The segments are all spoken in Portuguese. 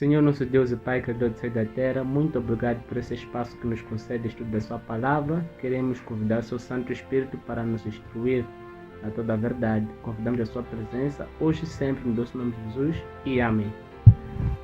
Senhor nosso Deus e Pai, Criador do céu e da terra, muito obrigado por esse espaço que nos concede estudo da sua palavra. Queremos convidar o seu Santo Espírito para nos instruir a toda a verdade. Convidamos a sua presença hoje e sempre no doce nome de Jesus e amém.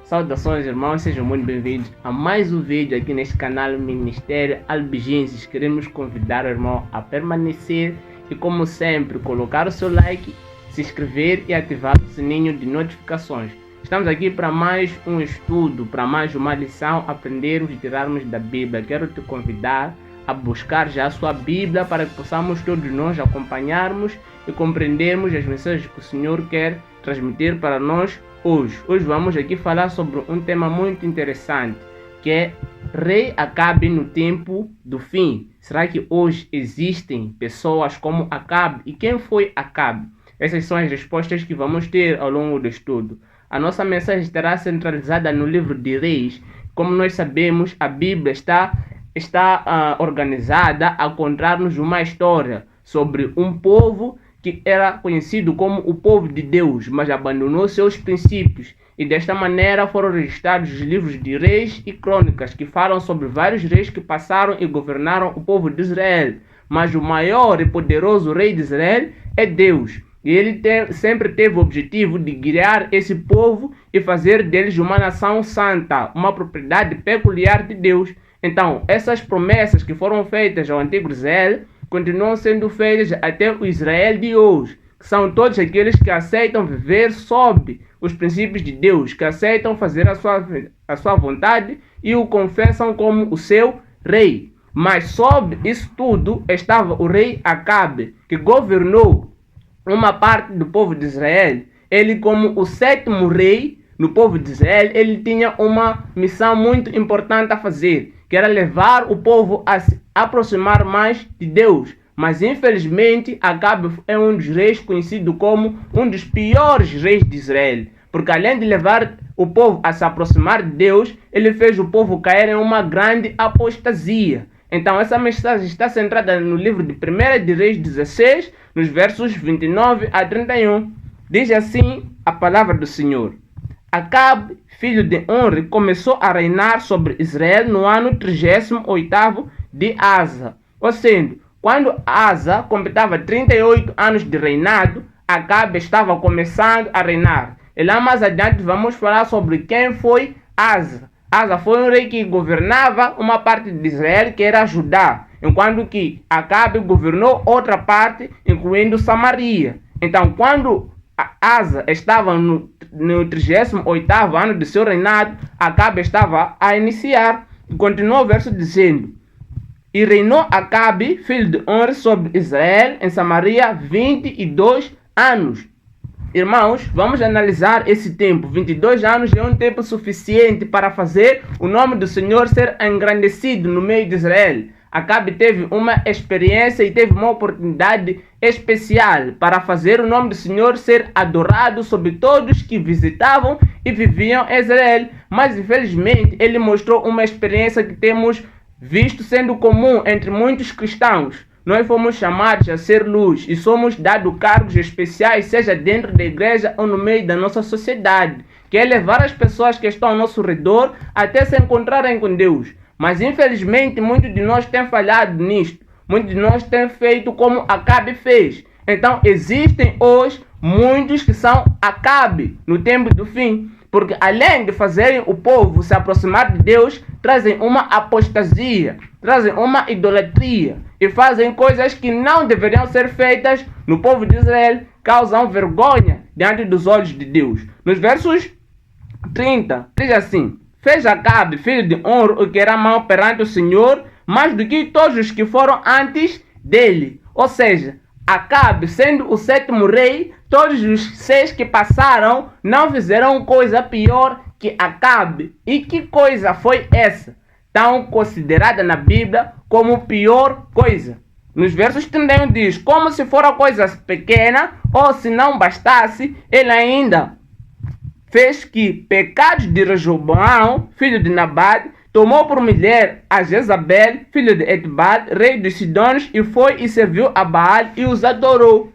Saudações, irmãos, sejam muito bem-vindos a mais um vídeo aqui neste canal Ministério Albigenses. Queremos convidar o irmão a permanecer e, como sempre, colocar o seu like, se inscrever e ativar o sininho de notificações. Estamos aqui para mais um estudo, para mais uma lição, aprendermos e tirarmos da Bíblia. Quero te convidar a buscar já a sua Bíblia para que possamos todos nós acompanharmos e compreendermos as mensagens que o Senhor quer transmitir para nós hoje. Hoje vamos aqui falar sobre um tema muito interessante, que é Rei Acabe no tempo do fim. Será que hoje existem pessoas como Acabe? E quem foi Acabe? Essas são as respostas que vamos ter ao longo do estudo. A nossa mensagem estará centralizada no livro de Reis. Como nós sabemos, a Bíblia está organizada a contar-nos uma história sobre um povo que era conhecido como o povo de Deus, mas abandonou seus princípios. E desta maneira foram registrados os livros de Reis e Crônicas, que falam sobre vários reis que passaram e governaram o povo de Israel. Mas o maior e poderoso rei de Israel é Deus. E ele sempre teve o objetivo de guiar esse povo e fazer deles uma nação santa, uma propriedade peculiar de Deus. Então, essas promessas que foram feitas ao antigo Israel continuam sendo feitas até o Israel de hoje, que são todos aqueles que aceitam viver sob os princípios de Deus, que aceitam fazer a sua vontade e o confessam como o seu rei. Mas sob isso tudo estava o rei Acabe, que governou uma parte do povo de Israel. Ele, como o sétimo rei no povo de Israel, ele tinha uma missão muito importante a fazer, que era levar o povo a se aproximar mais de Deus. Mas infelizmente Acabe é um dos reis conhecido como um dos piores reis de Israel, porque além de levar o povo a se aproximar de Deus, ele fez o povo cair em uma grande apostasia. Então essa mensagem está centrada no livro de 1 de Reis 16, nos versos 29 a 31. Diz assim a palavra do Senhor: Acabe, filho de Onre, começou a reinar sobre Israel no ano 38º de Asa. Ou seja, quando Asa completava 38 anos de reinado, Acabe estava começando a reinar. E lá mais adiante vamos falar sobre quem foi Asa. Asa foi um rei que governava uma parte de Israel, que era Judá, enquanto que Acabe governou outra parte, incluindo Samaria. Então, quando Asa estava no 38º ano de seu reinado, Acabe estava a iniciar. E continuou o verso dizendo: E reinou Acabe, filho de Onre, sobre Israel em Samaria 22 anos. Irmãos, vamos analisar esse tempo. 22 anos é um tempo suficiente para fazer o nome do Senhor ser engrandecido no meio de Israel. Acabe teve uma experiência e teve uma oportunidade especial para fazer o nome do Senhor ser adorado sobre todos que visitavam e viviam em Israel. Mas infelizmente ele mostrou uma experiência que temos visto sendo comum entre muitos cristãos. Nós fomos chamados a ser luz e somos dados cargos especiais, seja dentro da igreja ou no meio da nossa sociedade, que é levar as pessoas que estão ao nosso redor até se encontrarem com Deus. Mas infelizmente muitos de nós têm falhado nisto. Muitos de nós têm feito como Acabe fez. Então existem hoje muitos que são Acabe no tempo do fim, porque além de fazerem o povo se aproximar de Deus, trazem uma apostasia, trazem uma idolatria e fazem coisas que não deveriam ser feitas no povo de Israel, causam vergonha diante dos olhos de Deus. Nos versos 30, diz assim: Fez Acabe, filho de Onre, o que era mau perante o Senhor, mais do que todos os que foram antes dele. Ou seja, Acabe, sendo o sétimo rei, todos os 6 que passaram não fizeram coisa pior que Acabe. E que coisa foi essa? Tão considerada na Bíblia como pior coisa. Nos versos 31 diz: Como se fora coisa pequena, ou se não bastasse, ele ainda fez que pecados de Rehoboão, filho de Nabate, tomou por mulher a Jezabel, filho de Etbal, rei dos Sidônios, e foi e serviu a Baal e os adorou.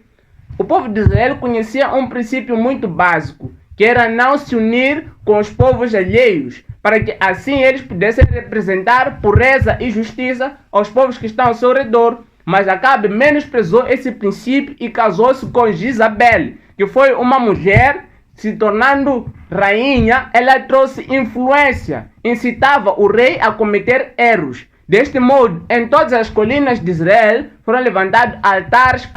O povo de Israel conhecia um princípio muito básico, que era não se unir com os povos alheios, para que assim eles pudessem representar pureza e justiça aos povos que estão ao seu redor. Mas Acabe menosprezou esse princípio e casou-se com Jezabel, que foi uma mulher. Se tornando rainha, ela trouxe influência, incitava o rei a cometer erros. Deste modo, em todas as colinas de Israel foram levantados altares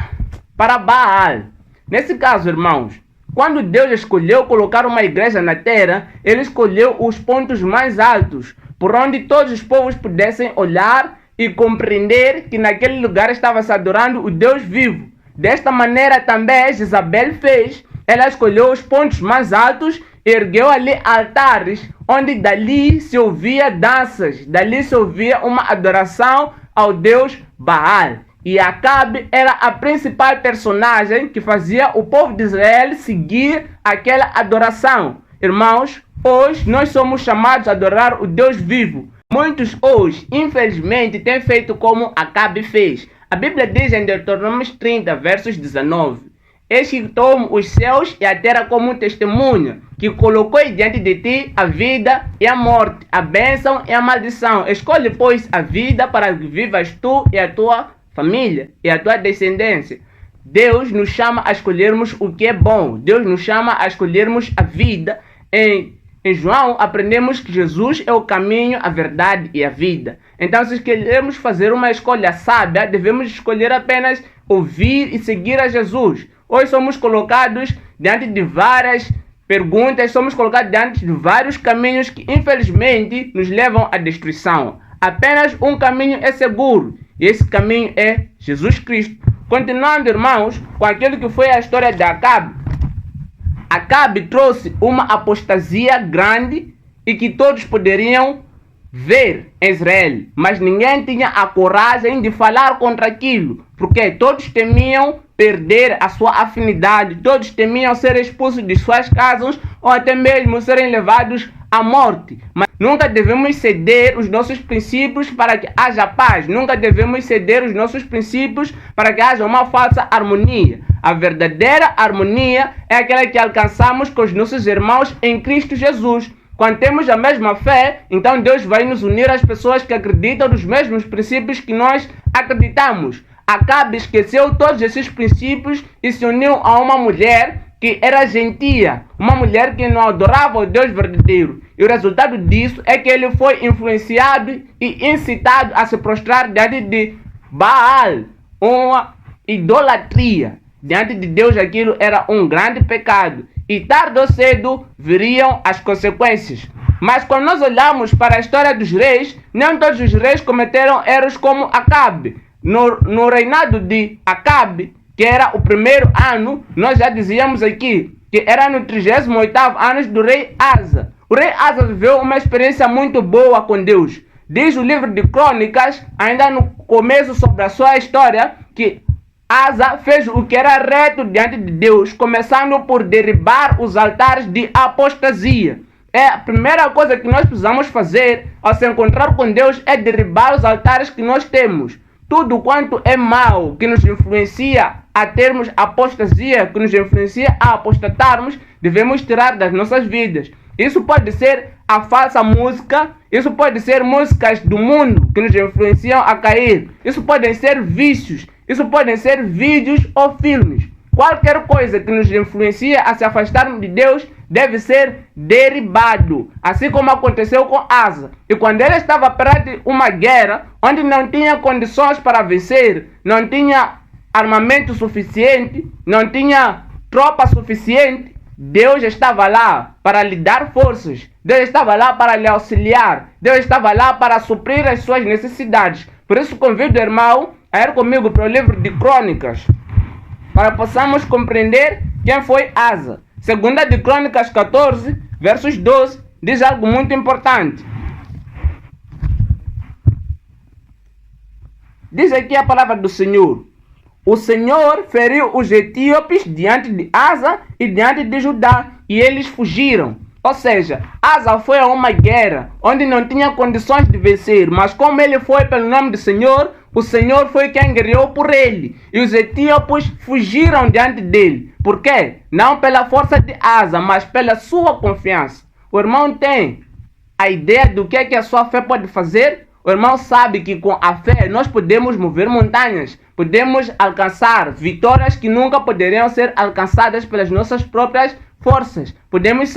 para Baal. Nesse caso, irmãos, quando Deus escolheu colocar uma igreja na terra, Ele escolheu os pontos mais altos, por onde todos os povos pudessem olhar e compreender que naquele lugar estava se adorando o Deus vivo. Desta maneira também Jezabel fez. Ela escolheu os pontos mais altos e ergueu ali altares, onde dali se ouvia danças, dali se ouvia uma adoração ao Deus Baal. E Acabe era a principal personagem que fazia o povo de Israel seguir aquela adoração. Irmãos, hoje nós somos chamados a adorar o Deus vivo. Muitos hoje, infelizmente, têm feito como Acabe fez. A Bíblia diz em Deuteronômio 30, versos 19: Eis que tomo os céus e a terra como testemunha, que colocou diante de ti a vida e a morte, a bênção e a maldição. Escolhe, pois, a vida para que vivas tu e a tua família e a tua descendência. Deus nos chama a escolhermos o que é bom. Deus nos chama a escolhermos a vida. Em João aprendemos que Jesus é o caminho, a verdade e a vida. Então, se queremos fazer uma escolha sábia, devemos escolher apenas ouvir e seguir a Jesus. Hoje somos colocados diante de várias perguntas, somos colocados diante de vários caminhos que infelizmente nos levam à destruição. Apenas um caminho é seguro, e esse caminho é Jesus Cristo. Continuando, irmãos, com aquilo que foi a história de Acabe. Acabe trouxe uma apostasia grande e que todos poderiam ver em Israel, mas ninguém tinha a coragem de falar contra aquilo, porque todos temiam perder a sua afinidade, todos temiam ser expulsos de suas casas ou até mesmo serem levados à morte. Mas nunca devemos ceder os nossos princípios para que haja paz, nunca devemos ceder os nossos princípios para que haja uma falsa harmonia. A verdadeira harmonia é aquela que alcançamos com os nossos irmãos em Cristo Jesus. Quando temos a mesma fé, então Deus vai nos unir às pessoas que acreditam nos mesmos princípios que nós acreditamos. Acabe esqueceu todos esses princípios e se uniu a uma mulher que era gentia, uma mulher que não adorava o Deus verdadeiro. E o resultado disso é que ele foi influenciado e incitado a se prostrar diante de Baal, uma idolatria. Diante de Deus aquilo era um grande pecado. E tarde ou cedo viriam as consequências. Mas quando nós olhamos para a história dos reis, nem todos os reis cometeram erros como Acabe. No reinado de Acabe, que era o primeiro ano, nós já dizíamos aqui que era no 38º ano do rei Asa. O rei Asa viveu uma experiência muito boa com Deus. Diz o livro de Crônicas, ainda no começo sobre a sua história, que Asa fez o que era reto diante de Deus, começando por derribar os altares de apostasia. É a primeira coisa que nós precisamos fazer ao se encontrar com Deus é derribar os altares que nós temos. Tudo quanto é mal, que nos influencia a termos apostasia, que nos influencia a apostatarmos, devemos tirar das nossas vidas. Isso pode ser a falsa música, isso pode ser músicas do mundo que nos influenciam a cair, isso podem ser vícios, isso podem ser vídeos ou filmes. Qualquer coisa que nos influencia a se afastarmos de Deus deve ser derribado, assim como aconteceu com Asa. E quando ele estava perante uma guerra, onde não tinha condições para vencer, não tinha armamento suficiente, não tinha tropa suficiente, Deus estava lá para lhe dar forças, Deus estava lá para lhe auxiliar, Deus estava lá para suprir as suas necessidades. Por isso convido o irmão a ir comigo para o livro de Crônicas, para possamos compreender quem foi Asa. Segunda de Crônicas 14, versos 12, diz algo muito importante. Diz aqui a palavra do Senhor. O Senhor feriu os etíopes diante de Asa e diante de Judá, e eles fugiram. Ou seja, Asa foi a uma guerra onde não tinha condições de vencer, mas como ele foi pelo nome do Senhor, o Senhor foi quem guerreou por ele, e os etíopes fugiram diante dele. Por quê? Não pela força de Asa, mas pela sua confiança. O irmão tem a ideia do que é que a sua fé pode fazer. O irmão sabe que com a fé nós podemos mover montanhas, podemos alcançar vitórias que nunca poderiam ser alcançadas pelas nossas próprias forças. Podemos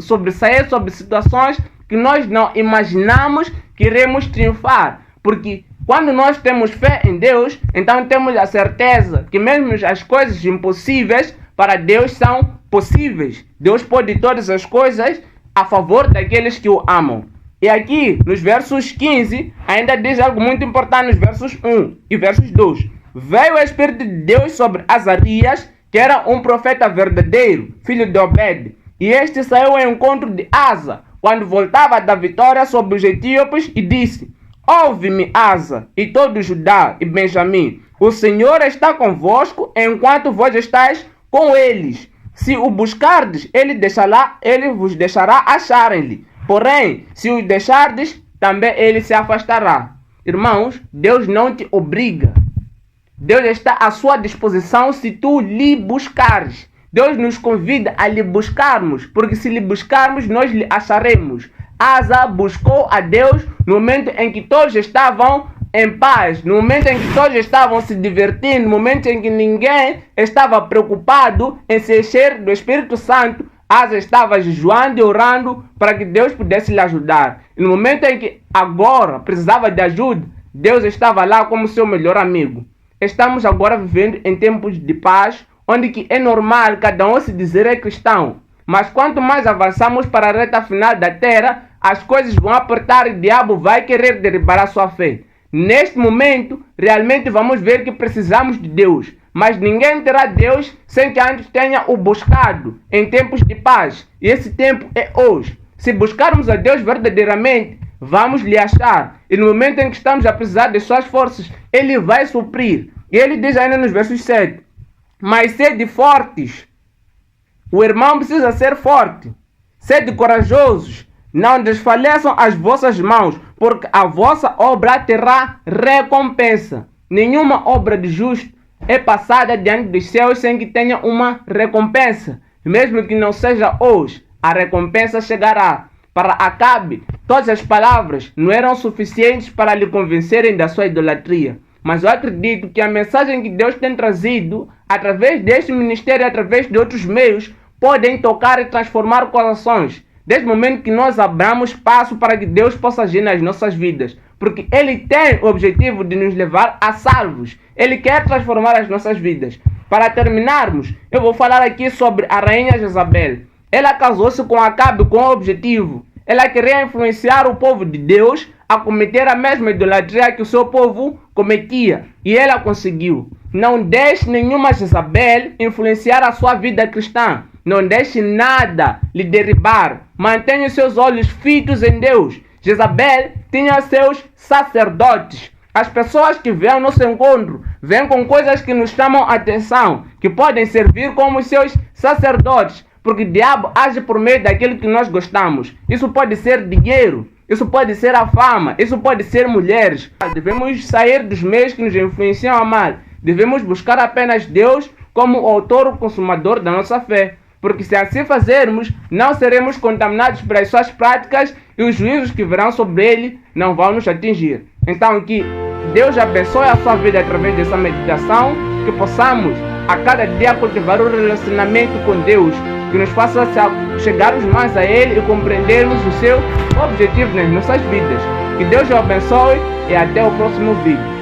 sobressair sobre situações que nós não imaginamos que iremos triunfar. Porque quando nós temos fé em Deus, então temos a certeza que mesmo as coisas impossíveis para Deus são possíveis. Deus pode todas as coisas a favor daqueles que o amam. E aqui, nos versos 15, ainda diz algo muito importante nos versos 1 e versos 2. Veio o Espírito de Deus sobre Azarias, que era um profeta verdadeiro, filho de Obed. E este saiu ao encontro de Asa, quando voltava da vitória sobre os etíopes, e disse: Ouve-me, Asa, e todo Judá e Benjamim. O Senhor está convosco, enquanto vós estáis com eles. Se o buscardes, ele vos deixará acharem-lhe. Porém, se o deixardes, também ele se afastará. Irmãos, Deus não te obriga. Deus está à sua disposição se tu lhe buscares. Deus nos convida a lhe buscarmos, porque se lhe buscarmos, nós lhe acharemos. Asa buscou a Deus no momento em que todos estavam em paz, no momento em que todos estavam se divertindo, no momento em que ninguém estava preocupado em se encher do Espírito Santo. Asa estava jejuando e orando para que Deus pudesse lhe ajudar. E no momento em que agora precisava de ajuda, Deus estava lá como seu melhor amigo. Estamos agora vivendo em tempos de paz, onde que é normal cada um se dizer é cristão. Mas quanto mais avançamos para a reta final da terra, as coisas vão apertar e o diabo vai querer derribar a sua fé. Neste momento, realmente vamos ver que precisamos de Deus. Mas ninguém terá Deus sem que antes tenha o buscado em tempos de paz. E esse tempo é hoje. Se buscarmos a Deus verdadeiramente, vamos lhe achar. E no momento em que estamos a precisar de suas forças, ele vai suprir. E ele diz ainda nos versos 7. Mas sede fortes. O irmão precisa ser forte. Sede corajosos. Não desfaleçam as vossas mãos, porque a vossa obra terá recompensa. Nenhuma obra de justo é passada diante dos céus sem que tenha uma recompensa. Mesmo que não seja hoje, a recompensa chegará. Para Acabe, todas as palavras não eram suficientes para lhe convencerem da sua idolatria. Mas eu acredito que a mensagem que Deus tem trazido, através deste ministério e através de outros meios, podem tocar e transformar corações. Desde o momento que nós abramos espaço para que Deus possa agir nas nossas vidas. Porque Ele tem o objetivo de nos levar a salvos. Ele quer transformar as nossas vidas. Para terminarmos, eu vou falar aqui sobre a rainha Jezabel. Ela casou-se com Acabe com o objetivo. Ela queria influenciar o povo de Deus a cometer a mesma idolatria que o seu povo cometia. E ela conseguiu. Não deixe nenhuma Jezabel influenciar a sua vida cristã. Não deixe nada lhe derribar. Mantenha os seus olhos fitos em Deus. Jezabel tinha seus sacerdotes. As pessoas que vêm ao nosso encontro vêm com coisas que nos chamam a atenção, que podem servir como seus sacerdotes, porque o diabo age por meio daquilo que nós gostamos. Isso pode ser dinheiro, isso pode ser a fama, isso pode ser mulheres. Devemos sair dos meios que nos influenciam a mal. Devemos buscar apenas Deus como o autor ou consumador da nossa fé. Porque se assim fazermos, não seremos contaminados pelas suas práticas e os juízos que virão sobre ele não vão nos atingir. Então que Deus abençoe a sua vida através dessa meditação, que possamos a cada dia cultivar um relacionamento com Deus, que nos faça chegarmos mais a Ele e compreendermos o seu objetivo nas nossas vidas. Que Deus o abençoe e até o próximo vídeo.